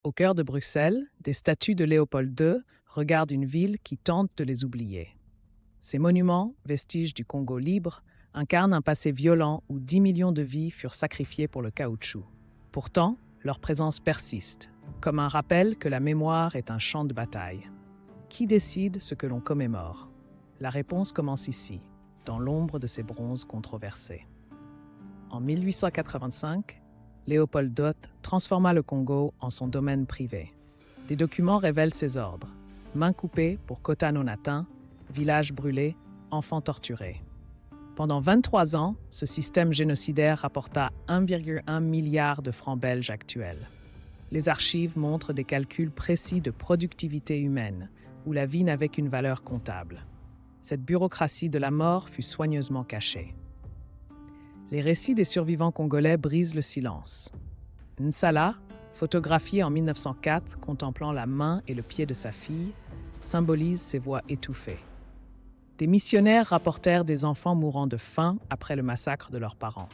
Au cœur de Bruxelles, des statues de Léopold II regardent une ville qui tente de les oublier. Ces monuments, vestiges du Congo libre, incarnent un passé violent où 10 millions de vies furent sacrifiées pour le caoutchouc. Pourtant, leur présence persiste, comme un rappel que la mémoire est un champ de bataille. Qui décide ce que l'on commémore? La réponse commence ici, dans l'ombre de ces bronzes controversés. En 1885, Léopold II transforma le Congo en son domaine privé. Des documents révèlent ses ordres. Main coupée pour quota non atteint, village brûlé, enfants torturés. Pendant 23 ans, ce système génocidaire rapporta 1,1 milliard de francs belges actuels. Les archives montrent des calculs précis de productivité humaine, où la vie n'avait qu'une valeur comptable. Cette bureaucratie de la mort fut soigneusement cachée. Les récits des survivants congolais brisent le silence. Nsala, photographié en 1904 contemplant la main et le pied de sa fille, symbolise ses voix étouffées. Des missionnaires rapportèrent des enfants mourant de faim après le massacre de leurs parents.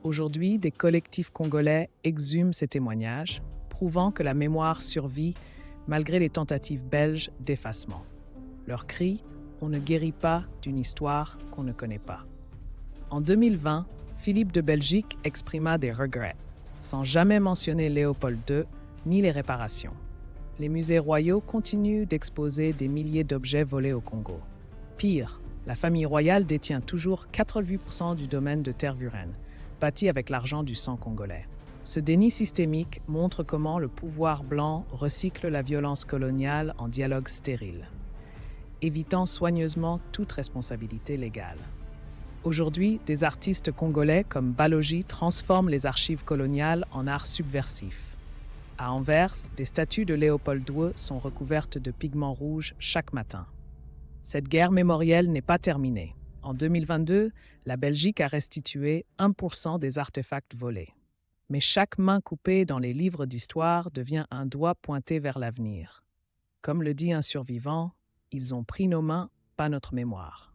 Aujourd'hui, des collectifs congolais exhument ces témoignages, prouvant que la mémoire survit malgré les tentatives belges d'effacement. Leur cri « On ne guérit pas d'une histoire qu'on ne connaît pas ». En 2020, Philippe de Belgique exprima des regrets, sans jamais mentionner Léopold II ni les réparations. Les musées royaux continuent d'exposer des milliers d'objets volés au Congo. Pire, la famille royale détient toujours 88% du domaine de Tervuren, bâti avec l'argent du sang congolais. Ce déni systémique montre comment le pouvoir blanc recycle la violence coloniale en dialogue stérile, évitant soigneusement toute responsabilité légale. Aujourd'hui, des artistes congolais comme Balogi transforment les archives coloniales en art subversif. À Anvers, des statues de Léopold II sont recouvertes de pigments rouges chaque matin. Cette guerre mémorielle n'est pas terminée. En 2022, la Belgique a restitué 1% des artefacts volés. Mais chaque main coupée dans les livres d'histoire devient un doigt pointé vers l'avenir. Comme le dit un survivant, ils ont pris nos mains, pas notre mémoire.